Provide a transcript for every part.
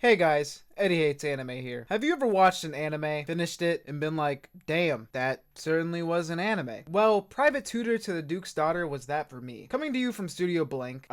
Hey guys, Eddie Hates Anime here. Have you ever watched an anime, finished it, and been like, damn, that certainly was an anime? Well, Private Tutor to the Duke's Daughter was that for me. Coming to you from Studio Blank,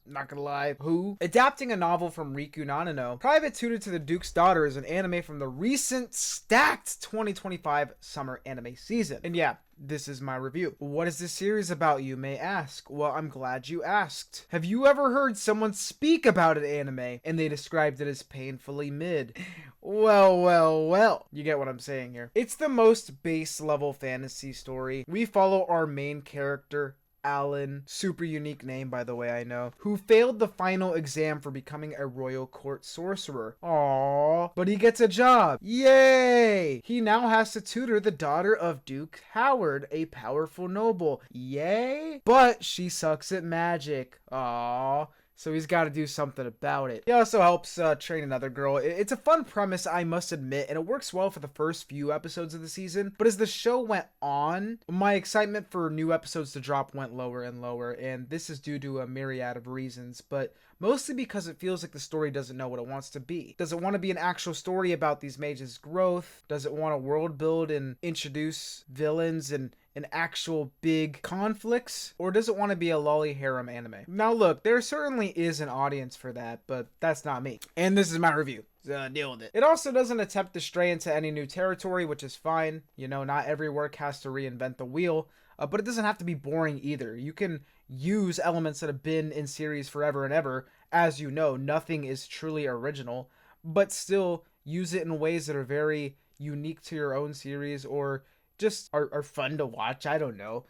not gonna lie, who? Adapting a novel from Riku Nanano, Private Tutor to the Duke's Daughter is an anime from the recent stacked 2025 summer anime season. And yeah, this is my review. What is this series about, you may ask? Well, I'm glad you asked. Have you ever heard someone speak about an anime and they described it as painfully mid? Well. You get what I'm saying here. It's the most base level fantasy story. We follow our main character, Alan, super unique name by the way, I know, who failed the final exam for becoming a royal court sorcerer. Aww, but he gets a job. Yay! He now has to tutor the daughter of Duke Howard, a powerful noble. Yay! But she sucks at magic. Aww. So he's got to do something about it. He also helps train another girl. It's a fun premise, I must admit, and it works well for the first few episodes of the season. But as the show went on, my excitement for new episodes to drop went lower and lower, and this is due to a myriad of reasons, but mostly because it feels like the story doesn't know what it wants to be. Does it want to be an actual story about these mages' growth? Does it want to world build and introduce villains and actual big conflicts, or does it want to be a lolly harem anime? Now look, there certainly is an audience for that, but that's not me. And this is my review. So deal with it. It also doesn't attempt to stray into any new territory, which is fine. You know, not every work has to reinvent the wheel, but it doesn't have to be boring either. You can use elements that have been in series forever and ever. As you know, nothing is truly original, but still use it in ways that are very unique to your own series, or just are fun to watch. I don't know.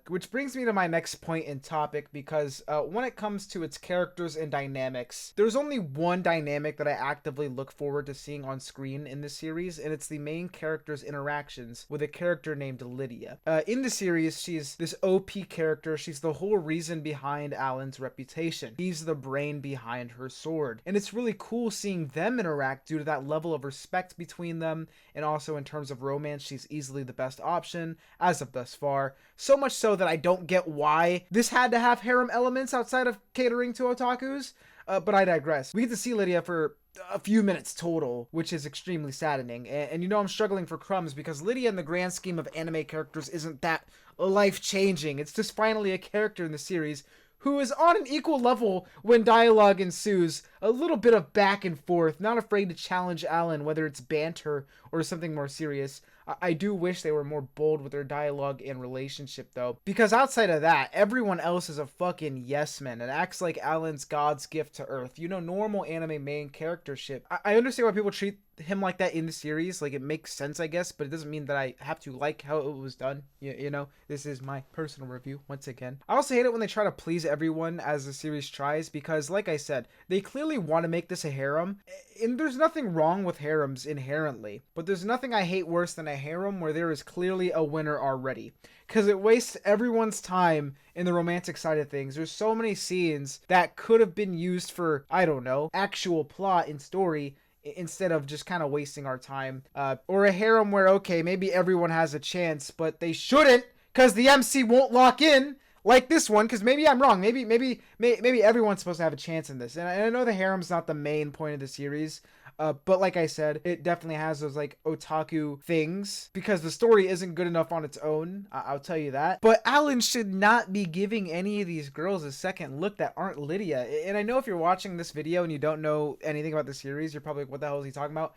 Which brings me to my next point and topic, because when it comes to its characters and dynamics, there's only one dynamic that I actively look forward to seeing on screen in this series, and it's the main character's interactions with a character named Lydia. In the series, she's this OP character. She's the whole reason behind Alan's reputation. He's the brain behind her sword. And it's really cool seeing them interact due to that level of respect between them, and also in terms of romance, she's easily the best option as of thus far. So much so that I don't get why this had to have harem elements outside of catering to otakus, but I digress. We get to see Lydia for a few minutes total, which is extremely saddening, and you know I'm struggling for crumbs because Lydia in the grand scheme of anime characters isn't that life-changing. It's just finally a character in the series who is on an equal level when dialogue ensues, a little bit of back and forth, not afraid to challenge Alan, whether it's banter or something more serious. I do wish they were more bold with their dialogue and relationship though, because outside of that, everyone else is a fucking yes man and acts like Alan's God's gift to Earth. You know, normal anime main character shit. I understand why people treat him like that in the series, like it makes sense I guess, but it doesn't mean that I have to like how it was done. You know, this is my personal review once again. I also hate it when they try to please everyone as the series tries, because like I said, they clearly want to make this a harem, and there's nothing wrong with harems inherently, but there's nothing I hate worse than a harem where there is clearly a winner already, because it wastes everyone's time in the romantic side of things. There's so many scenes that could have been used for, I don't know, actual plot and story, instead of just kind of wasting our time. Or a harem where, okay, maybe everyone has a chance, but they shouldn't, because the MC won't lock in, like this one, because maybe I'm wrong. Maybe everyone's supposed to have a chance in this. And I know the harem's not the main point of the series, but like I said, it definitely has those like otaku things, because the story isn't good enough on its own, I'll tell you that. But Alan should not be giving any of these girls a second look that aren't Lydia. And I know if you're watching this video and you don't know anything about the series, you're probably like, what the hell is he talking about?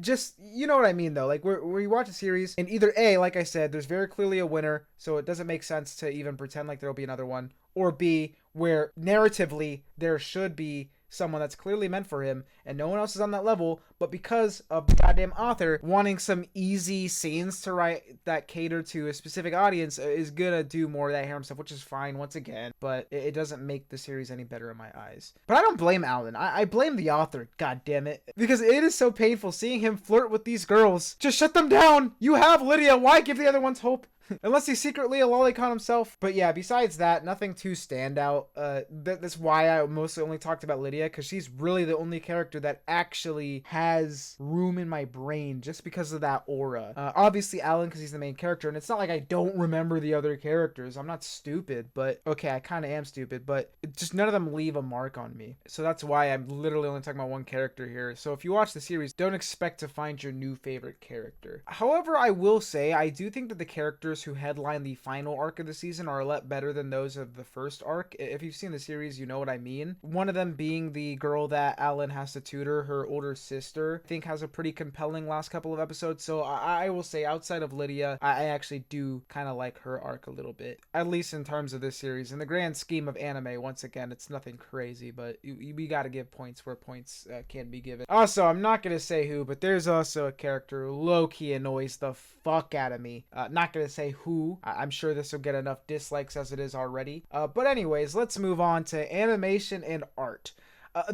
Just, you know what I mean though, like where you watch a series and either A, like I said, there's very clearly a winner, so it doesn't make sense to even pretend like there'll be another one, or B, where narratively there should be someone that's clearly meant for him and no one else is on that level, but because of the goddamn author wanting some easy scenes to write that cater to a specific audience is gonna do more of that harem stuff, which is fine once again, but it doesn't make the series any better in my eyes. But I don't blame Alan, I blame the author, god damn it, because it is so painful seeing him flirt with these girls. Just shut them down. You have Lydia, why give the other ones hope? Unless he's secretly a lolicon himself. But yeah, besides that, nothing too standout. That's why I mostly only talked about Lydia, because she's really the only character that actually has room in my brain just because of that aura. Obviously Alan, because he's the main character, and it's not like I don't remember the other characters. I'm not stupid, but okay, I kind of am stupid, but just none of them leave a mark on me. So that's why I'm literally only talking about one character here. So if you watch the series, don't expect to find your new favorite character. However, I will say I do think that the characters who headline the final arc of the season are a lot better than those of the first arc. If you've seen the series, you know what I mean. One of them being the girl that Alan has to tutor, her older sister, I think has a pretty compelling last couple of episodes. So I will say, outside of Lydia, I actually do kind of like her arc a little bit, at least in terms of this series. In the grand scheme of anime, once again, it's nothing crazy, but we gotta give points where points can be given. Also, I'm not gonna say who, but there's also a character who low-key annoys the fuck out of me. Not gonna say who. I'm sure this will get enough dislikes as it is already. But anyways, let's move on to animation and art.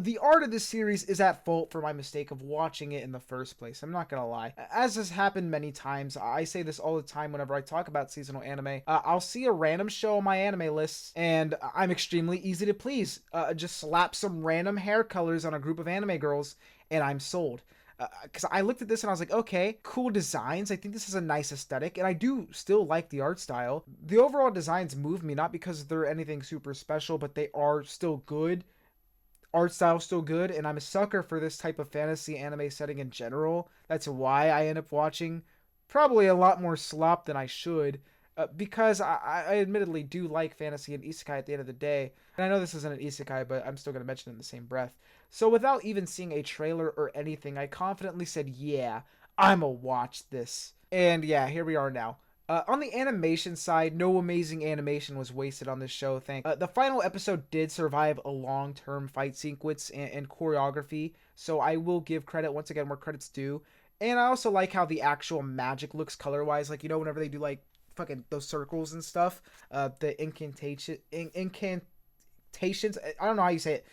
The art of this series is at fault for my mistake of watching it in the first place. I'm not gonna lie. As has happened many times, I say this all the time whenever I talk about seasonal anime. I'll see a random show on my anime lists, and I'm extremely easy to please. Just slap some random hair colors on a group of anime girls, and I'm sold. Because I looked at this and I was like, okay, cool designs. I think this is a nice aesthetic, and I do still like the art style. The overall designs move me, not because they're anything super special, but they are still good. Art style still good, and I'm a sucker for this type of fantasy anime setting in general. That's why I end up watching probably a lot more slop than I should, because I admittedly do like fantasy and isekai at the end of the day. And I know this isn't an isekai, but I'm still going to mention it in the same breath. So without even seeing a trailer or anything, I confidently said, yeah, I'ma watch this. And yeah, here we are now. On the animation side, no amazing animation was wasted on this show, the final episode did survive a long-term fight sequence and choreography, so I will give credit, once again, where credit's due. And I also like how the actual magic looks color-wise, like, you know, whenever they do, like, fucking those circles and stuff, the incantations, I don't know how you say it,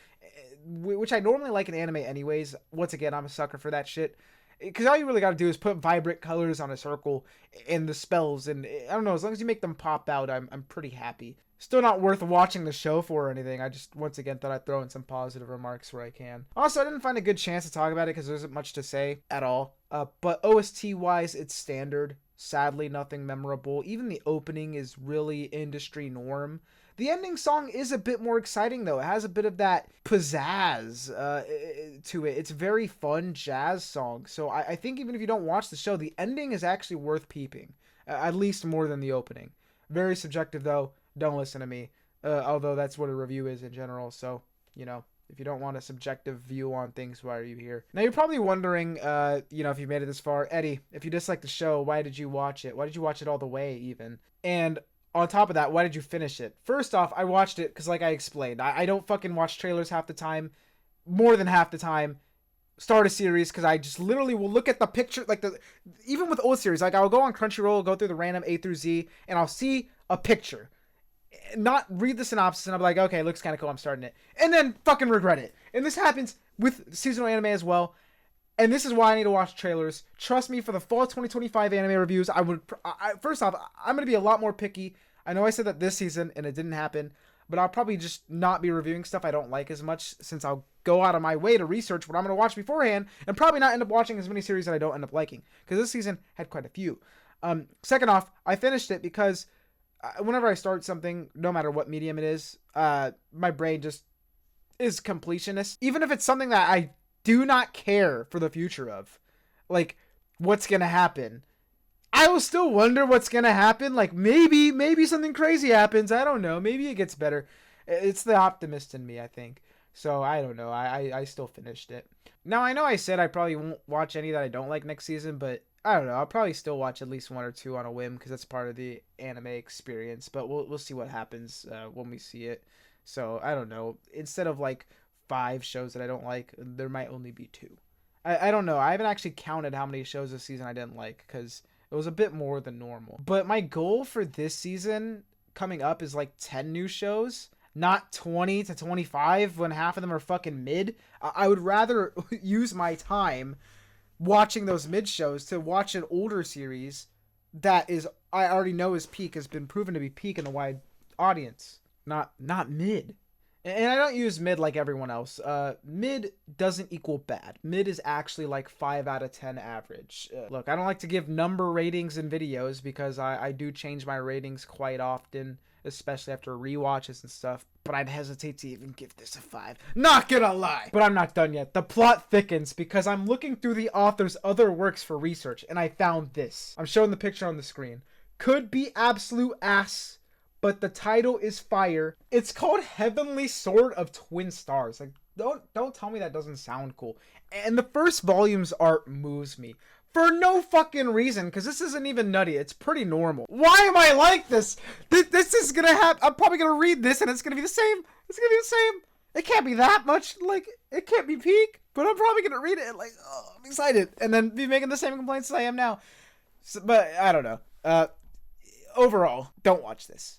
which I normally like in anime anyways. Once again, I'm a sucker for that shit. Because all you really got to do is put vibrant colors on a circle and the spells, and I don't know, as long as you make them pop out, I'm pretty happy. Still not worth watching the show for or anything. I just, once again, thought I'd throw in some positive remarks where I can. Also, I didn't find a good chance to talk about it because there isn't much to say at all. But OST-wise, it's standard. Sadly, nothing memorable. Even the opening is really industry norm. The ending song is a bit more exciting, though. It has a bit of that pizzazz to it. It's a very fun jazz song. So I think even if you don't watch the show, the ending is actually worth peeping. At least more than the opening. Very subjective, though. Don't listen to me. Although that's what a review is in general. So, you know, if you don't want a subjective view on things, why are you here? Now, you're probably wondering, you know, if you made it this far, Eddie, if you dislike the show, why did you watch it? Why did you watch it all the way, even? And on top of that, why did you finish it? First off, I watched it because, like I explained, I don't fucking watch trailers half the time. More than half the time. Start a series because I just literally will look at the picture, like even with old series, like I'll go on Crunchyroll, go through the random A through Z, and I'll see a picture. Not read the synopsis, and I'll be like, okay, it looks kind of cool, I'm starting it. And then fucking regret it. And this happens with seasonal anime as well. And this is why I need to watch trailers. Trust me, for the fall 2025 anime reviews, first off, I'm going to be a lot more picky. I know I said that this season, and it didn't happen, but I'll probably just not be reviewing stuff I don't like as much, since I'll go out of my way to research what I'm going to watch beforehand, and probably not end up watching as many series that I don't end up liking, because this season had quite a few. Second off, I finished it because whenever I start something, no matter what medium it is, my brain just is completionist. Even if it's something that I do not care for the future of, like what's gonna happen, I will still wonder what's gonna happen. Like maybe something crazy happens. I don't know. Maybe it gets better. It's the optimist in me, I think. So I don't know. I still finished it. Now I know I said I probably won't watch any that I don't like next season, but I don't know. I'll probably still watch at least one or two on a whim because that's part of the anime experience. But we'll see what happens when we see it. So I don't know. Instead of like 5 shows that I don't like, there might only be 2. I don't know. I haven't actually counted how many shows this season I didn't like because it was a bit more than normal. But my goal for this season coming up is like 10 new shows, not 20 to 25 when half of them are fucking mid. I would rather use my time watching those mid shows to watch an older series that is, I already know is peak, has been proven to be peak in the wide audience. Not mid. And I don't use mid like everyone else. Mid doesn't equal bad. Mid is actually like 5 out of 10 average. Look, I don't like to give number ratings in videos because I do change my ratings quite often, especially after rewatches and stuff. But I'd hesitate to even give this a 5. Not gonna lie! But I'm not done yet. The plot thickens because I'm looking through the author's other works for research, and I found this. I'm showing the picture on the screen. Could be absolute ass, but the title is fire. It's called Heavenly Sword of Twin Stars. Like, don't tell me that doesn't sound cool. And the first volume's art moves me. For no fucking reason, because this isn't even nutty. It's pretty normal. Why am I like this? This is gonna happen. I'm probably gonna read this and it's gonna be the same. It's gonna be the same. It can't be that much. Like, it can't be peak. But I'm probably gonna read it and like, oh, I'm excited. And then be making the same complaints as I am now. So, but I don't know. Overall, don't watch this.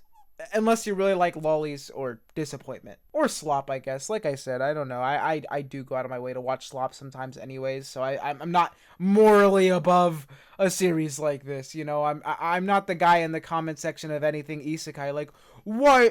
Unless you really like lollies or disappointment. Or slop, I guess. Like I said, I don't know. I do go out of my way to watch slop sometimes anyways. So I'm not morally above a series like this. You know, I'm not the guy in the comment section of anything isekai. Like, why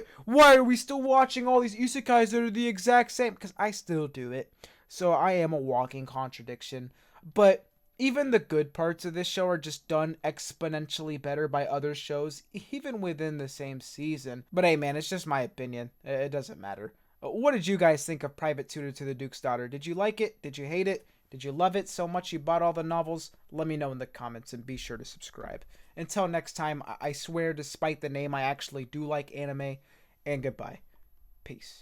are we still watching all these isekais that are the exact same? Because I still do it. So I am a walking contradiction. But even the good parts of this show are just done exponentially better by other shows, even within the same season. But hey, man, it's just my opinion. It doesn't matter. What did you guys think of Private Tutor to the Duke's Daughter? Did you like it? Did you hate it? Did you love it so much you bought all the novels? Let me know in the comments and be sure to subscribe. Until next time, I swear, despite the name, I actually do like anime. And goodbye. Peace.